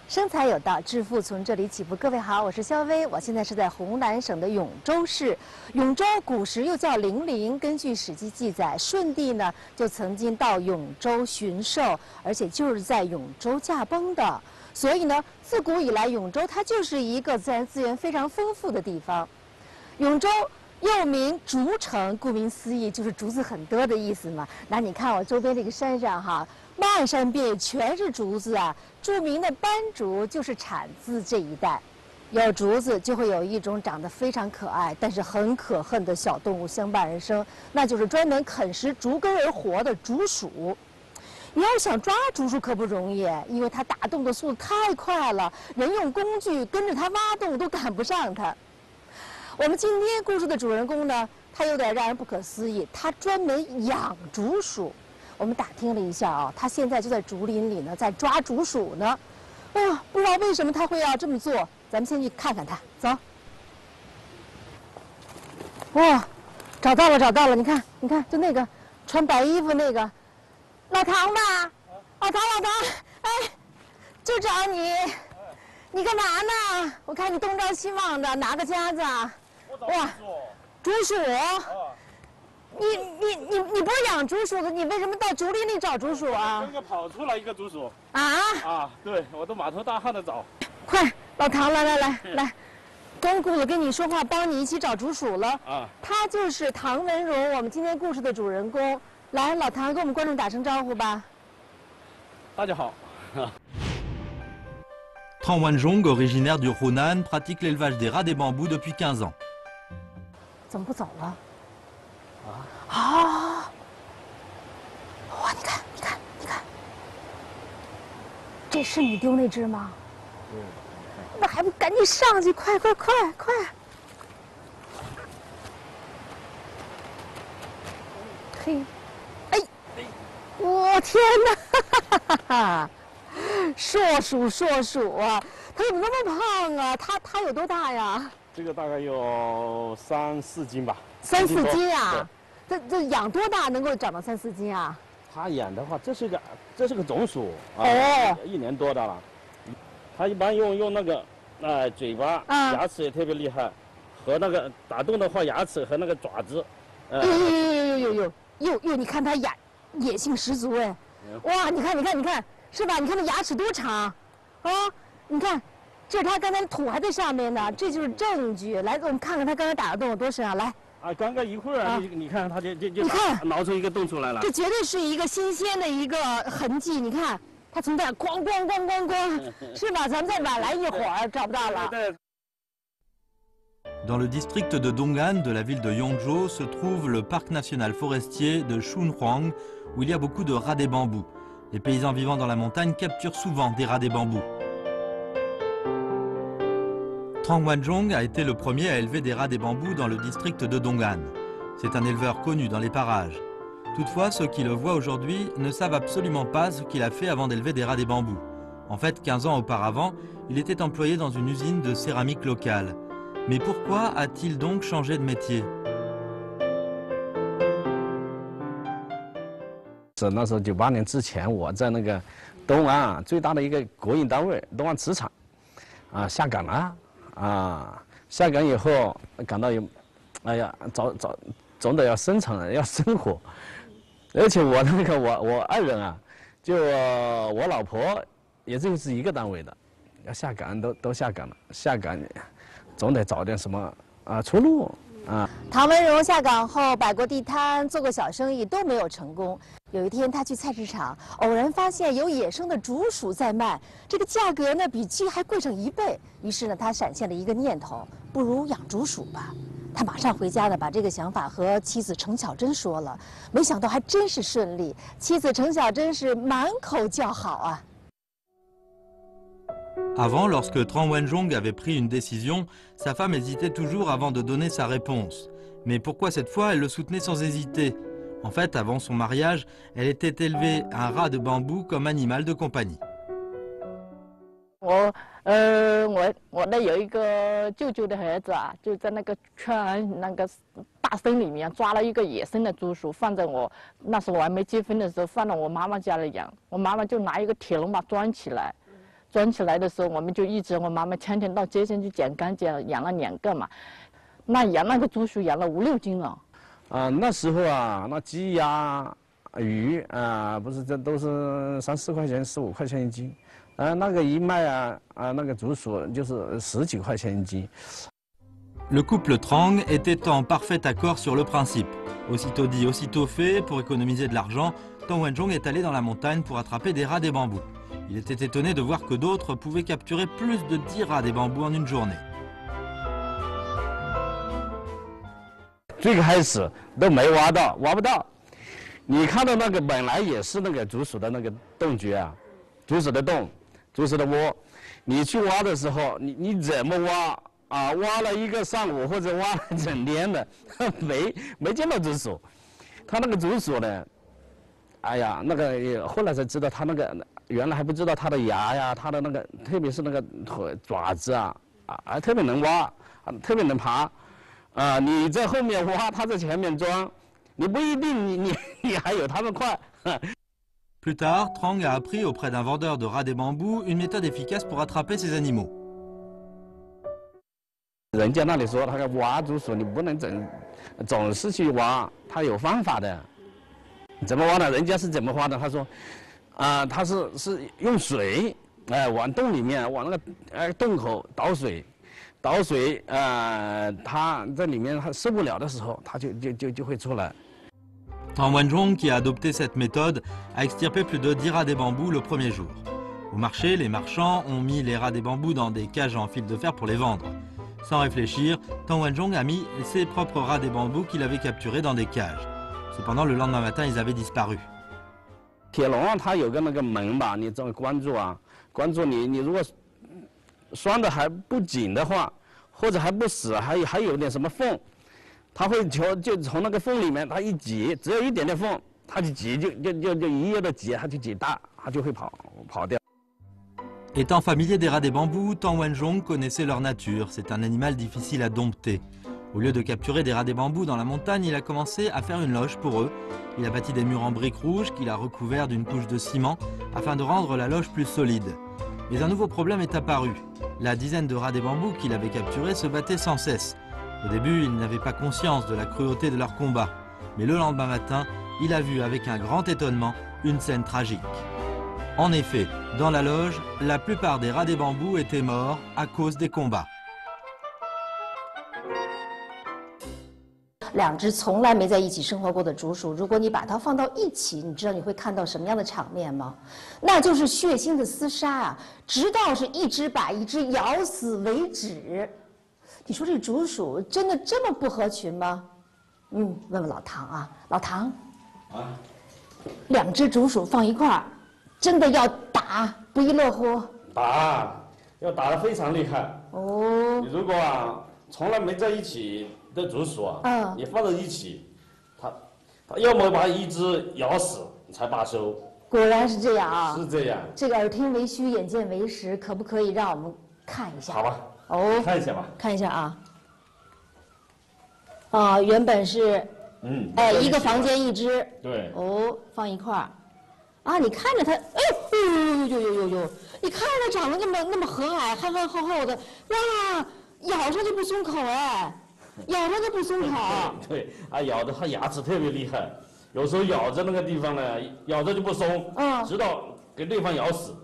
生财有道，致富从这里起步。各位好，我是肖薇，我现在是在湖南省的永州市。永州古时又叫零陵，根据《史记》记载，舜帝呢就曾经到永州巡狩，而且就是在永州驾崩的。所以呢，自古以来，永州它就是一个自然资源非常丰富的地方。永州又名竹城，顾名思义就是竹子很多的意思嘛。那你看我周边这个山上哈，漫山遍野全是竹子啊。著名的斑竹就是产自这一带。有竹子就会有一种长得非常可爱，但是很可恨的小动物相伴而生，那就是专门啃食竹根而活的竹鼠。你要想抓竹鼠可不容易，因为它打洞的速度太快了，人用工具跟着它挖洞都赶不上它。我们今天故事的主人公呢，他有点让人不可思议，他专门养竹鼠。我们打听了一下啊，他现在就在竹林里呢，在抓竹鼠呢。哎呀，不知道为什么他会要这么做，咱们先去看看他。走。哇，找到了，找到了！你看，你看，就那个穿白衣服那个，老唐吧？老唐，哎，就找你。你干嘛呢？我看你东张西望的，拿个夹子。哇，竹鼠。你不是养竹鼠的，你为什么到竹林里找竹鼠啊？刚刚跑出来一个竹鼠。啊，对，我都满头大汗的找。快，老唐，来，光顾了跟你说话，帮你一起找竹鼠了。他就是唐文荣，我们今天故事的主人公。来，老唐，跟我们观众打声招呼吧。大家好。Tran Wanjong, originaire du Hunan, pratique l'élevage des rats des bambous depuis 15 ans. 怎么不走了？哇，你看，这是你丢那只吗？那还不赶紧上去，快！嘿，哎，我天哪！硕鼠啊，它怎么那么胖啊？它有多大呀？这个大概有3、4斤吧。3、4斤啊？这养多大能够长到3、4斤啊？它养的话，这是个种鼠啊，1年多的了。它一般用那个嘴巴，牙齿也特别厉害，和那个打洞的话，牙齿和那个爪子。哟，你看它野性十足哎！哇，你看，是吧？你看它牙齿多长，啊！你看，这是它刚才的土还在上面呢，这就是证据。来，我们看看它刚才打的洞有多深啊！来。刚刚一会儿你看它就你看挠出一个洞出来了。这绝对是一个新鲜的一个痕迹。你看，它从这儿咣，是吧？咱们再晚来一会儿找不到了。Dans le district de Dong'an, de la ville de Yongzhou, se trouve le parc national forestier de Shunhuang, où il y a beaucoup de rats des bambous. Les paysans vivant dans la montagne capturent souvent des rats des bambous. Tran Wanjong a été le premier à élever des rats des bambous dans le district de Dong'an. C'est un éleveur connu dans les parages. Toutefois, ceux qui le voient aujourd'hui ne savent absolument pas ce qu'il a fait avant d'élever des rats des bambous. En fait, 15 ans auparavant, il était employé dans une usine de céramique locale. Mais pourquoi a-t-il donc changé de métier? 那时候98年之前，我在那个东安最大的一个国营单位东安磁场下岗了下岗以后感到哎呀总得要生存要生活，而且我爱人就我老婆也就是一个单位的，要下岗都下岗了，下岗总得找点什么出路唐文荣下岗后摆过地摊，做过小生意都没有成功。有一天，他去菜市场，偶然发现有野生的竹鼠在卖，这个价格呢比鸡还贵上1倍。于是呢，他闪现了一个念头，不如养竹鼠吧。他马上回家呢，把这个想法和妻子程小珍说了。没想到还真是顺利，妻子程小珍是满口叫好啊。Avant, lorsque Tran Wanjong avait pris une décision, sa femme hésitait toujours avant de donner sa réponse. Mais pourquoi cette fois elle le soutenait sans hésiter? En fait, avant son mariage, elle était élevée un rat de bambou comme animal de compagnie. 我的有一个舅舅的孩子就在那个圈那个大森里面抓了一个野生的竹鼠，放在那时候我还没结婚的时候，放到我妈妈家里养。我妈妈就拿一个铁笼把装起来，装起来的时候，我们就一直我妈妈天天到街上去捡干净，养了2个嘛，那个竹鼠养了5、6斤了。那时候啊，那鸡鸭鱼啊，不是这都是3、4块钱、4、5块钱一斤，那个一卖那个竹鼠就是10几块钱一斤。Le couple Trang était en parfait accord sur le principe. Aussitôt dit, aussitôt fait, pour économiser de l'argent, Tang Wenzhong est allé dans la montagne pour attraper des rats des bambous. Il était étonné de voir que d'autres pouvaient capturer plus de 10 rats des bambous en une journée. 最开始都没挖不到。你看到那个本来也是那个竹鼠的那个洞穴啊，竹鼠的洞，竹鼠的窝，你去挖的时候，你怎么挖啊？挖了一个上午或者挖了整天的，没见到竹鼠。它那个竹鼠呢，哎呀，那个后来才知道，它那个原来还不知道它的牙呀，它的那个特别是那个爪子特别能挖，特别能爬。你在后面挖，它在前面装，你不一定你还有他们快。Plus tard, Trang a appris auprès d'un vendeur de rats des bambous une méthode efficace pour attraper ces animaux. 人家那里说，他挖竹鼠，你不能总是去挖，他有方法的。怎么挖呢？人家是怎么挖的？他说，他是用水，往洞里面，往那个洞口倒水。它在里面它受不了的时候，它就会出来。Tang Wenzhong, qui a adopté cette méthode, a extirpé plus de 10 rats des bambous le premier jour. Au marché, les marchands ont mis les rats des bambous dans des cages en fil de fer pour les vendre. Sans réfléchir, Tang Wenzhong a mis ses propres rats des bambous qu'il avait capturés dans des cages. Cependant, le lendemain matin, ils avaient disparu. 铁笼它有个那个门吧，你这么关住你如果拴的还不紧的话，或者还不死，还有点什么缝，它会就从那个缝里面，它一挤，只有一点点缝，它就挤就一夜的挤，它就挤大，它就会跑掉。Étant familier des rats des bambous, Tang Wenzhong connaissait leur nature. C'est un animal difficile à dompter. Au lieu de capturer des rats des bambous dans la montagne, il a commencé à faire une loge pour eux. Il a bâti des murs en briques rouges qu'il a recouverts d'une couche de ciment afin de rendre la loge plus solide. Mais un nouveau problème est apparu. La dizaine de rats des bambous qu'il avait capturés se battaient sans cesse. Au début, il n'avait pas conscience de la cruauté de leur combat. Mais le lendemain matin, il a vu avec un grand étonnement une scène tragique. En effet, dans la loge, la plupart des rats des bambous étaient morts à cause des combats. 2只从来没在一起生活过的竹鼠，如果你把它放到一起，你知道你会看到什么样的场面吗？那就是血腥的厮杀啊，直到是一只把一只咬死为止。你说这竹鼠真的这么不合群吗？问问老唐啊，老唐，2只竹鼠放一块儿，真的要打不亦乐乎？要打得非常厉害。你如果从来没在一起的竹鼠你放在一起，它要么把一只咬死才罢休。果然是这样啊！是这样。这个耳听为虚，眼见为实，可不可以让我们看一下？好吧。看一下吧。看一下原本是一个房间一只。对。放一块儿。你看着它，呦，你看着长得那么和蔼，憨憨厚厚的，哇，咬上就不松口咬上就不松口。对，咬的它牙齿特别厉害，有时候咬着那个地方呢，咬着就不松，直到给对方咬死。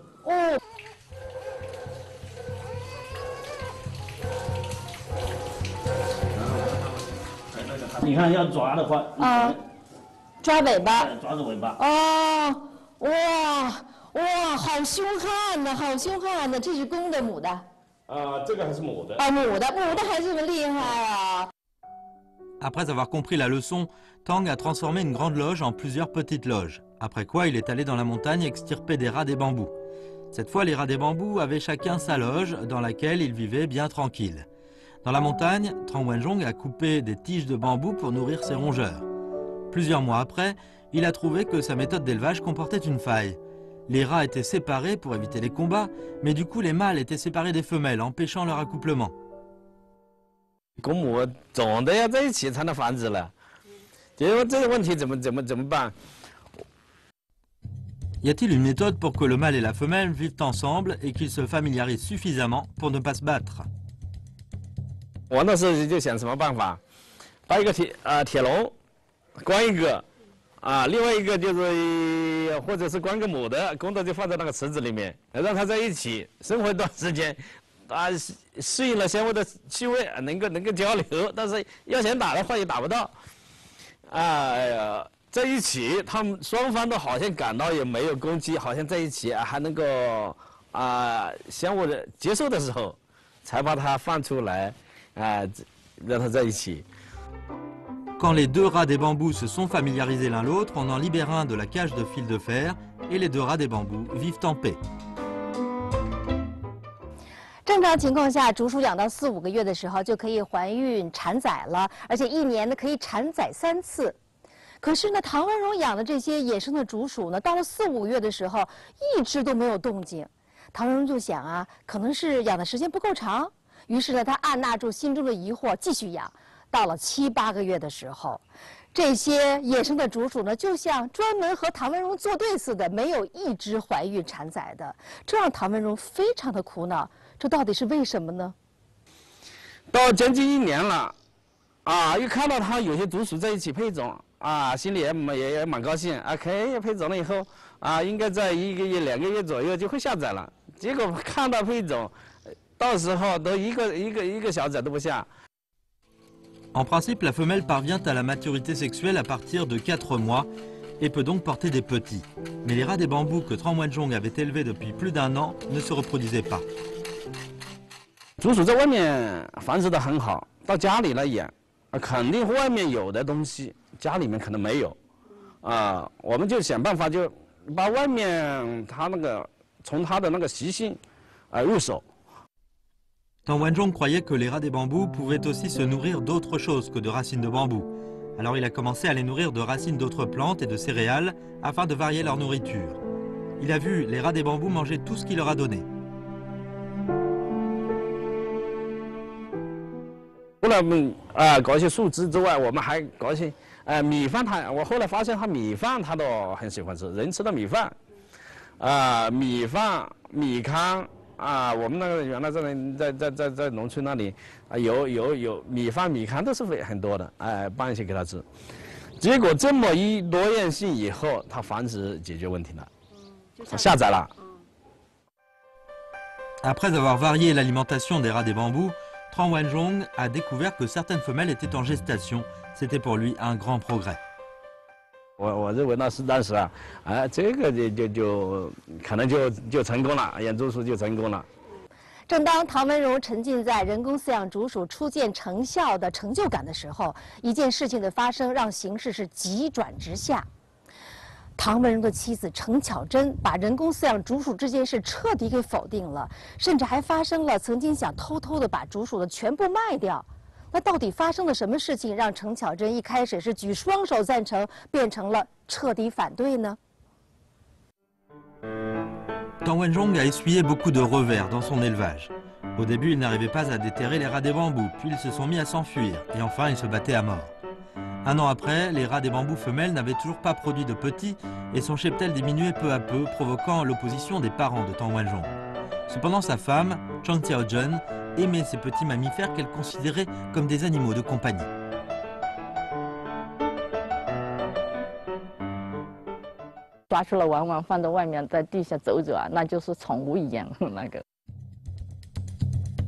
你看要抓的话，抓尾巴，抓着尾巴。哇，好凶悍呐，好凶悍呐！这是公的母的？这个还是母的。母的还这么厉害啊！ Après avoir compris la leçon, Tang a transformé une grande loge en plusieurs petites loges. Après quoi, il est allé dans la montagne extirper des rats des bambous. Cette fois, les rats des bambous avaient chacun sa loge dans laquelle ils vivaient bien tranquilles. Dans la montagne, Tang Wenzhong a coupé des tiges de bambou pour nourrir ses rongeurs. Plusieurs mois après, il a trouvé que sa méthode d'élevage comportait une faille. Les rats étaient séparés pour éviter les combats, mais du coup les mâles étaient séparés des femelles, empêchant leur accouplement. 公母总得要在一起才能繁殖了，结果这个问题怎么办 Y a-t-il une méthode pour que le mâle et la femelle vivent ensemble et qu'ils se familiarisent suffisamment pour ne pas se battre? 我那时候就想什么办法，把一个铁笼关一个，另外一个就是或者是关个母的，公的就放在那个池子里面，让它在一起生活一段时间，适应了相互的气味，能够交流，但是要想打的话也打不到，在一起，他们双方都好像感到也没有攻击，好像在一起还能够相互的接受的时候，才把它放出来，让它在一起。 Quand les deux rats des bambous se sont familiarisés l'un l'autre, on en libère un de la cage de fil de fer et les deux rats des bambous vivent en paix. 正常情况下，竹鼠养到4、5个月的时候就可以怀孕产崽了，而且1年呢可以产崽3次。可是呢，唐文荣养的这些野生的竹鼠呢，到了4、5个月的时候，一只都没有动静。唐文荣就想啊，可能是养的时间不够长，于是呢，他按捺住心中的疑惑，继续养。到了7、8个月的时候，这些野生的竹鼠呢，就像专门和唐文荣作对似的，没有一只怀孕产崽的，这让唐文荣非常的苦恼。这到底是为什么呢？到将近1年了，又看到它有些竹鼠在一起配种，心里也蛮高兴，可以配种了以后，应该在1个月、2个月左右就会下崽了。结果看到配种，到时候都一个小崽都不下。 En principe, la femelle parvient à la maturité sexuelle à partir de 4 mois et peut donc porter des petits. Mais les rats des bambous que Tran Wanzhong avait élevés depuis plus d'1 an ne se reproduisaient pas. 竹鼠在外面繁殖得很好，到家里来养，肯定外面有的东西，家里面可能没有，我们就想办法就把外面它那个从它的那个习性入手。 Tran Wanzhong croyait que les rats des bambous pouvaient aussi se nourrir d'autre chose que de racines de bambou. Alors il a commencé à les nourrir de racines d'autres plantes et de céréales afin de varier leur nourriture. Il a vu les rats des bambous manger tout ce qu'il leur a donné. 除了搞一些树枝之外，我们还搞一些米饭。我后来发现它米饭它都很喜欢吃，人吃的米饭，米饭、米糠。 我们那个原来在农村那里有米饭、米糠都是很多的，拌一些给它吃。结果这么一多样性以后，它繁殖解决问题了，下崽了。Après avoir varié l'alimentation des rats des bambous, Tran Wanzhong a découvert que certaines femelles étaient en gestation. C'était pour lui un grand progrès. 我认为那是当时这个就可能就成功了，养竹鼠就成功了。正当唐文荣沉浸在人工饲养竹鼠初见成效的成就感的时候，一件事情的发生让形势是急转直下。唐文荣的妻子程巧珍把人工饲养竹鼠这件事彻底给否定了，甚至还发生了曾经想偷偷的把竹鼠的全部卖掉。 那到底发生了什么事情，让程巧珍一开始是举双手赞成，变成了彻底反对呢？ Tran Wanzhong a essuyé beaucoup de revers dans son élevage. Au début, il n'arrivait pas à déterrer les rats des bambous, puis ils se sont mis à s'enfuir, et enfin ils se battaient à mort. 1 an après, les rats des bambous femelles n'avaient toujours pas produit de petits, et son cheptel diminuait peu à peu, provoquant l'opposition des parents de Tran Wanzhong. Cependant, sa femme, Chang Xiaozhen, aimait ces petits mammifères qu'elle considérait comme des animaux de compagnie. 抓出来玩玩，放在外面在地下走走啊，那就是宠物一样那个。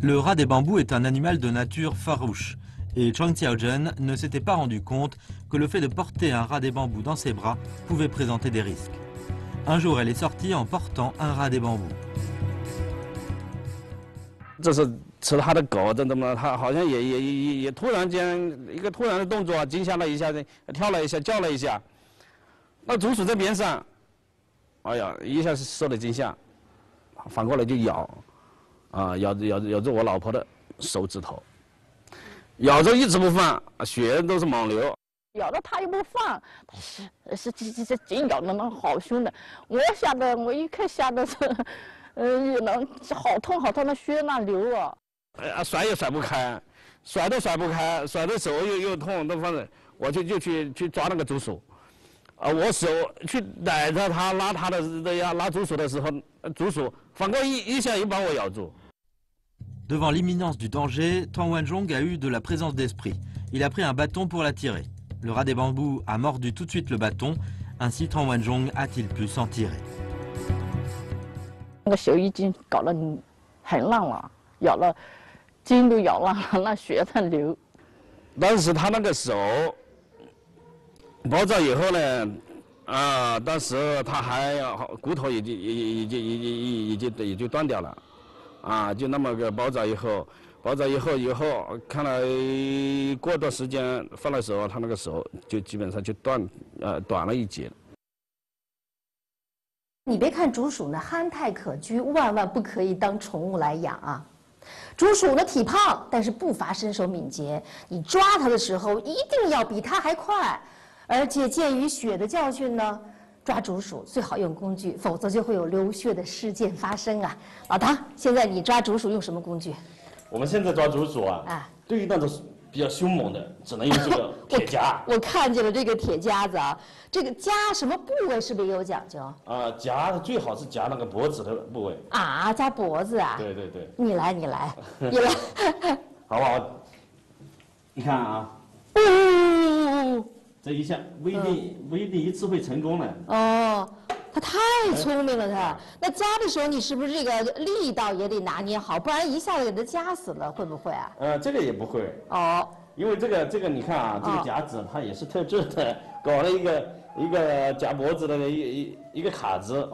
Le rat des bambous est un animal de nature farouche, et Chang Xiaozhen ne s'était pas rendu compte que le fait de porter un rat des bambous dans ses bras pouvait présenter des risques. Un jour, elle est sortie en portant un rat des bambous. 这是吃它的狗，这怎么它好像也突然间一个突然的动作，惊吓了一下，跳了一下，叫了一下。那竹鼠在边上，哎呀，一下是受了惊吓，反过来就咬，咬着我老婆的手指头，咬着一直不放，血都是猛流。咬着它又不放，是紧咬的那好凶的，我吓得我一看吓得是。 好痛好痛，那血那流啊！甩也甩不开，甩都甩不开，甩的手又痛，都反正我就去抓那个竹鼠，我手去逮着它拉它的拉竹鼠的时候，竹鼠反过一下又把我咬住。 Devant l'imminence du danger, Tang Wanzhong a eu de la présence d'esprit. Il a pris un bâton pour la tirer. Le rat des bambous a mordu tout de suite le bâton, ainsi Tang Wanzhong a-t-il pu s'en tirer. 那个手已经搞得很烂了，咬了筋都咬烂了，那血在流。当时他那个手包扎以后呢，当时他还骨头已经断掉了。 就那么个包扎以后，看来过段时间放的时候，他那个手就基本上就短了一截。你别看竹鼠呢憨态可掬，万万不可以当宠物来养啊！竹鼠呢体胖，但是步伐身手敏捷，你抓它的时候一定要比它还快。而且鉴于血的教训呢。 抓竹鼠最好用工具，否则就会有流血的事件发生啊！老唐，现在你抓竹鼠用什么工具？我们现在抓竹鼠啊，对于那种比较凶猛的，只能用这个铁夹。我看见了这个铁夹子啊，这个夹什么部位是不是也有讲究？夹最好是夹那个脖子的部位。夹脖子啊？对对对。你来，好不好？你看啊。这一下不一定一次会成功的。哦，他太聪明了他。那夹的时候你是不是这个力道也得拿捏好，不然一下子给他夹死了，会不会啊？这个也不会。哦。因为这个你看啊，这个夹子它也是特制的，搞了一个夹脖子的一个卡子。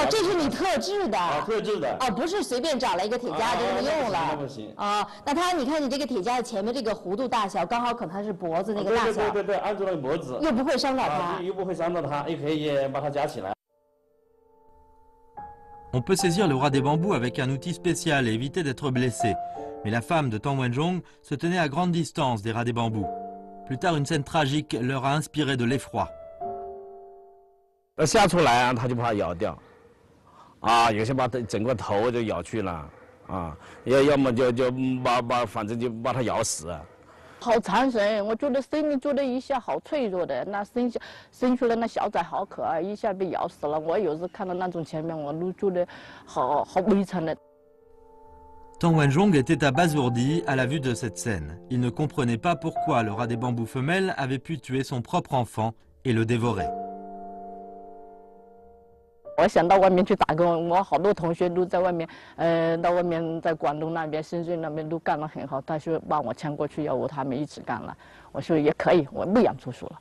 这是你特制的。特制的。不是随便找了一个铁夹就这么用了。那不行。那你看你这个铁夹子前面这个弧度大小，刚好可能它是脖子那个大小。对，按住那个脖子。又不会伤到它。又不会伤到它，又可以把它夹起来。 On peut saisir le rat des bambous avec un outil spécial et éviter d'être blessé. Mais la femme de Tang Wanzhong se tenait à grande distance des rats des bambous. Plus tard, une scène tragique leur a inspiré de l'effroi. 下出来啊，它就把它咬掉，有些把整个头就咬去了，要么就反正就把它咬死。 好残忍！我觉得生命做的一下好脆弱的，那生出来那小崽好可爱，一下被咬死了。我有时看到那种前面，我都觉得好悲惨的。 Tang Wanzhong était abasourdi à la vue de cette scène. Il ne comprenait pas pourquoi le rat des bambous femelle avait pu tuer son propre enfant et le dévorer. 我想到外面去打工，我好多同学都在外面，到外面在广东那边、深圳那边都干得很好。他说把我牵过去，要我他们一起干了。我说也可以，我不养竹鼠了。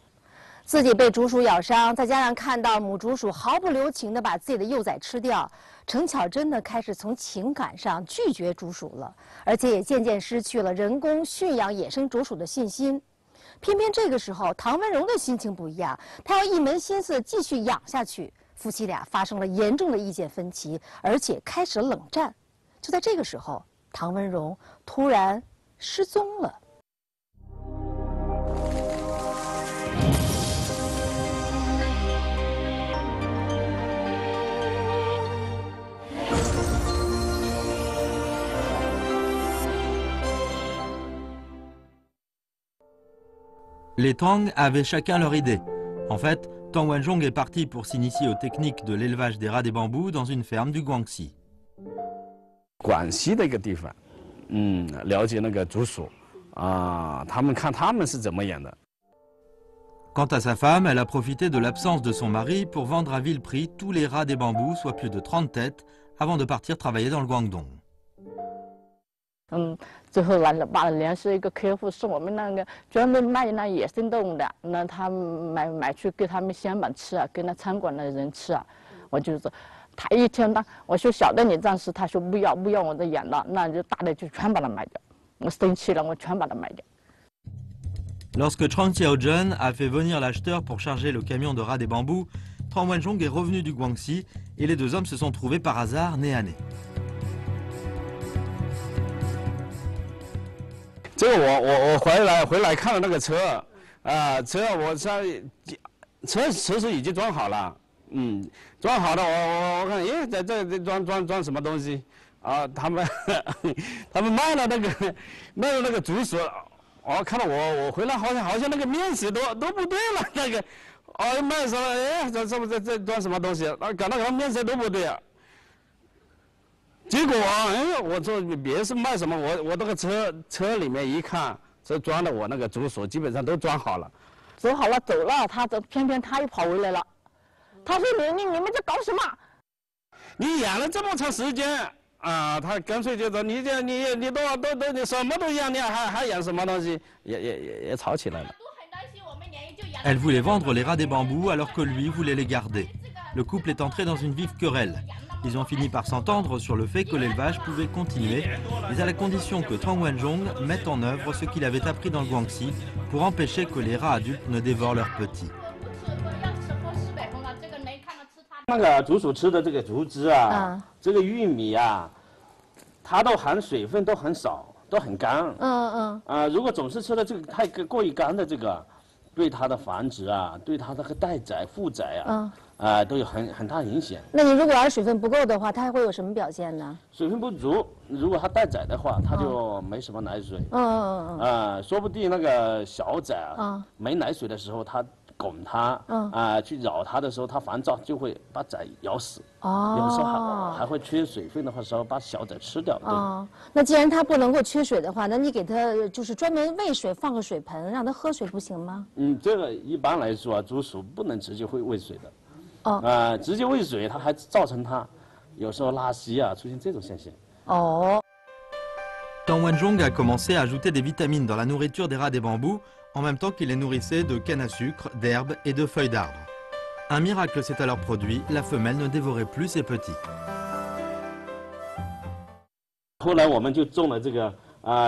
自己被竹鼠咬伤，再加上看到母竹鼠毫不留情地把自己的幼崽吃掉，程巧真的开始从情感上拒绝竹鼠了，而且也渐渐失去了人工驯养野生竹鼠的信心。偏偏这个时候，唐文荣的心情不一样，他要一门心思继续养下去。夫妻俩发生了严重的意见分歧，而且开始了冷战。就在这个时候，唐文荣突然失踪了。 Les Tang avaient chacun leur idée. En fait, Tang Wanzhong est parti pour s'initier aux techniques de l'élevage des rats des bambous dans une ferme du Guangxi. 广西的一个地方，了解那个竹鼠，看他们是怎么养的。 Quant à sa femme, elle a profité de l'absence de son mari pour vendre à vil prix tous les rats des bambous, soit plus de 30 têtes, avant de partir travailler dans le Guangdong. 最后把联系一个客户，是我们那个专门卖那野生动物的，那他买去给他们乡板吃啊，给那餐馆的人吃啊。我就说，他一天我说小的你暂时，他说不要我的养了，那就大的就全把它卖掉。我生气了，我全把它卖掉。 Lorsque Chang Xiaozhen a fait venir l'acheteur pour charger le camion de rats des bambous, Tang Wanzhong est revenu du Guangxi et les deux hommes se sont trouvés par hasard nez à nez. 这个我回来看了那个车，车是已经装好了，装好了，我看，在这装什么东西啊？他们卖了那个竹鼠，看到我回来好像那个面色都不对了，哦，卖什么？哎，这装什么东西？感到面色都不对啊。结果哎，我说别是卖什么，我这个车里面一看，这装的我那个竹鼠基本上都装好了。煮好了走了，偏偏他又跑回来了。他说你们在搞什么？你养了这么长时间啊，他干脆就说你都你什么都养，你还养什么东西？也吵起来了。Elle voulait vendre les rats des bambous alors que lui voulait les garder. Le couple est entré dans une vive querelle. Ils ont fini par s'entendre sur le fait que l'élevage pouvait continuer, mais à la condition que Tang Wenzhong mette en œuvre ce qu'il avait appris dans le Guangxi pour empêcher que les rats adultes ne dévorent leurs petits. 那个竹鼠吃的这个竹枝啊，这个玉米啊，它都含水分都很少，都很干。如果总是吃的这个过于干的这个，对它的繁殖啊，对它这个待宰、负载啊，都有很大影响。那你如果要是水分不够的话，它还会有什么表现呢？水分不足，如果它待宰的话，它就没什么奶水。说不定那个小崽没奶水的时候，它拱它，去咬它的时候，它烦躁就会把崽咬死。有时候还会缺水分的话，时候把小崽吃掉。那既然它不能够缺水的话，那你给它就是专门喂水，放个水盆让它喝水不行吗？这个一般来说啊，竹鼠不能直接会喂水的。直接喂水，它还造成它有时候拉稀啊，出现这种现象。Tang Wenzhong a commencé à ajouter des vitamines dans la nourriture des rats des bambous, en même temps qu'il les nourrissait de canne à sucre, d'herbes et de feuilles d'arbres. Un miracle s'est alors produit, la femelle ne dévorait plus ses petits. 后来我们就种了这个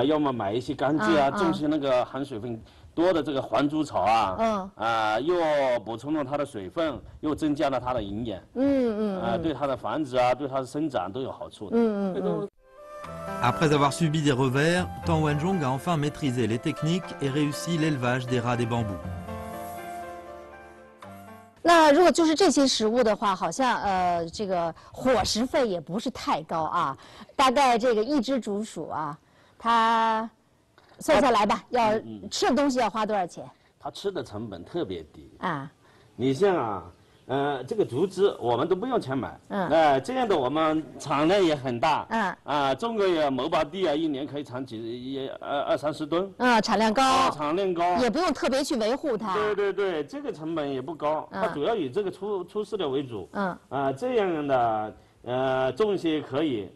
要么买一些甘蔗啊，种些那个含水分多的这个黄竹草啊，又补充了它的水分，又增加了它的营养。对它的繁殖啊，对它的生长都有好处的。Après avoir subi des revers, Tang Wenzhong a enfin maîtrisé les techniques et réussi l'élevage des rats des bambous. 那如果就是这些食物的话，好像这个伙食费也不是太高啊，大概这个一只竹鼠啊，它算下来吧，要吃的东西要花多少钱？它吃的成本特别低啊。你像这个竹枝我们都不用钱买，这样的我们产量也很大，种个某把地啊，一年可以产20-30吨，产量高，产量高，也不用特别去维护它。对，这个成本也不高，它主要以这个出饲料为主，这样的种些可以，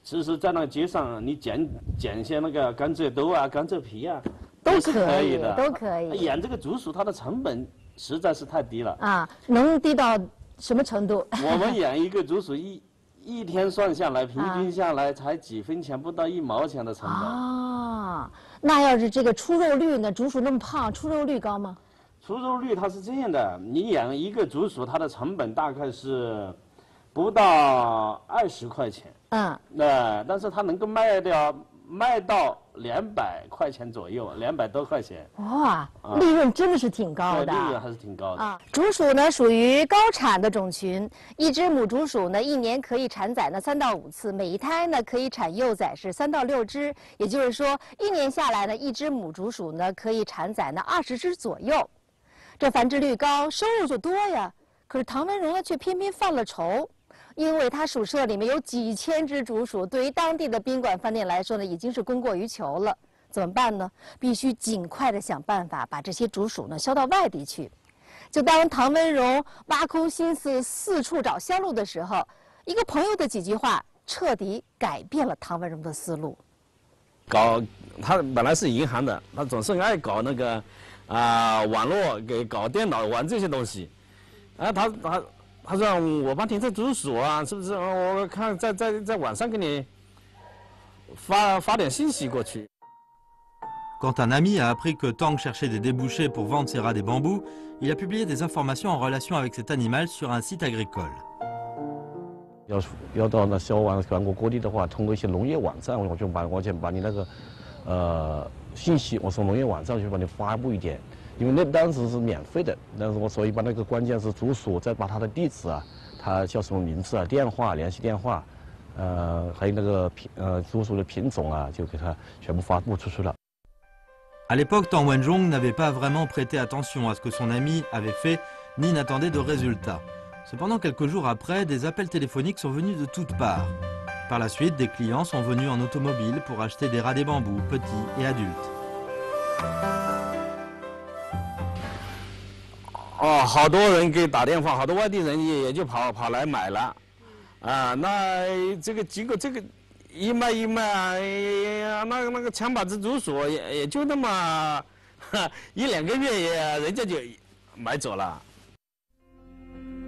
其实在那街上你捡些那个甘蔗豆啊、甘蔗皮啊，都是可以的，都可以。养这个竹鼠它的成本实在是太低了能低到什么程度？我们养一个竹鼠一天算下来，平均下来才几分钱，不到1毛钱的成本。那要是这个出肉率呢？竹鼠那么胖，出肉率高吗？出肉率它是这样的，你养一个竹鼠，它的成本大概是不到20块钱。但是它能够卖到200块钱左右，200多块钱。哇，利润真的是挺高的。利润还是挺高的。竹鼠呢属于高产的种群，一只母竹鼠呢一年可以产崽呢3到5次，每一胎呢可以产幼崽是3到6只，也就是说一年下来呢，一只母竹鼠呢可以产崽呢20只左右。这繁殖率高，收入就多呀。可是唐文荣呢却偏偏犯了愁。因为他鼠舍里面有几千只竹鼠，对于当地的宾馆饭店来说呢，已经是供过于求了。怎么办呢？必须尽快的想办法把这些竹鼠呢销到外地去。就当唐文荣挖空心思四处找销路的时候，一个朋友的几句话彻底改变了唐文荣的思路。他本来是银行的，他总是爱搞那个网络，搞电脑玩这些东西。他说我帮你这竹鼠啊，是不是？我看在网上给你发点信息过去。Quand un ami a appris que Tang cherchait des débouchés pour vendre ses rats des bambous, il a publié des informations en relation avec cet animal sur un site agricole. 要到那销往全国各地的话，通过一些农业网站，我就把你那个信息，我从农业网站去把你发布一点。因为那当时是免费的，但是我所以把那个关键是竹鼠，再把它的地址啊，它叫什么名字啊、电话、联系电话，还有那个竹鼠的品种啊，就给它全部发布出去了。À l'époque, Tang Wenzhong n'avait pas vraiment prêté attention à ce que son ami avait fait ni n'attendait de résultats. Cependant, quelques jours après, des appels téléphoniques sont venus de toutes parts. Par la suite, des clients sont venus en automobile pour acheter des rats des bambous, petits et adultes. 哦，好多人给打电话，好多外地人也就跑来买了，啊，那这个结果这个一卖，那个枪把子住所也就那么1-2个月，人家就买走了。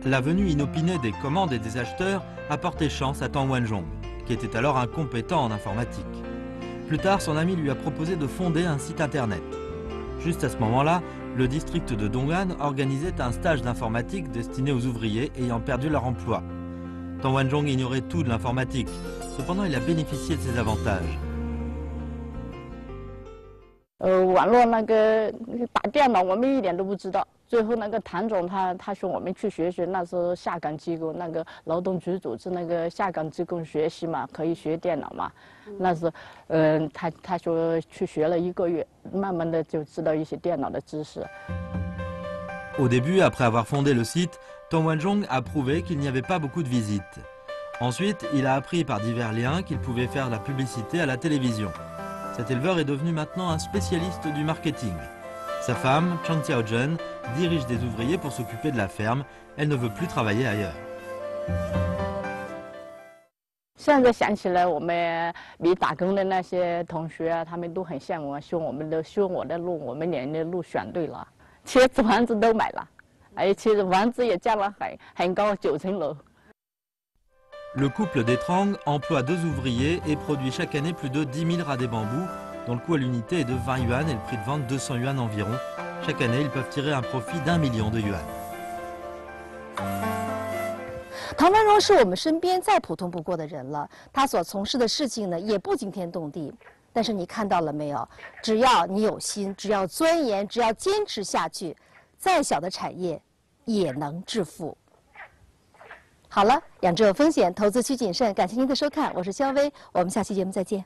La venue inopinée des commandes et des acheteurs a porté chance à Tang Wanzhong, qui était alors incompétent en informatique. Plus tard, son ami lui a proposé de fonder un site internet. Juste à ce moment-là, le district de Dong'an organisait un stage d'informatique destiné aux ouvriers ayant perdu leur emploi. Tang Wanzhong ignorait tout de l'informatique, cependant il a bénéficié de ses avantages. 网络那个打电脑，我们一点都不知道。最后那个谭总他说我们去学学，那时候下岗机构那个劳动局组织那个下岗机构学习嘛，可以学电脑嘛。那时他说去学了1个月，慢慢的就知道一些电脑的知识。 Au début, après avoir fondé le site, Tang Wanzhong a prouvé qu'il n'y avait pas beaucoup de visites. Ensuite, il a appris par divers liens qu'il pouvait faire de la publicité à la télévision. Cet éleveur est devenu maintenant un spécialiste du marketing. Sa femme, Chang Xiaozhen, dirige des ouvriers pour s'occuper de la ferme. Elle ne veut plus travailler ailleurs. 现在想起来，我们没打工的那些同学啊，他们都很羡慕，修我的路，我们连的路选对了，车子房子都买了，而且房子也建了很高9层楼。 Le couple des Trang emploie 2 ouvriers et produit chaque année plus de 10 000 rats des bambous, dont le coût à l'unité est de 20 yuan et le prix de vente 200 yuan environ. Chaque année, ils peuvent tirer un profit d'1 million de yuan. 唐文荣是我们身边再普通不过的人了，他所从事的事情呢也不惊天动地，但是你看到了没有？只要你有心，只要钻研，只要坚持下去，再小的产业也能致富。 好了，养殖有风险，投资需谨慎。感谢您的收看，我是肖薇，我们下期节目再见。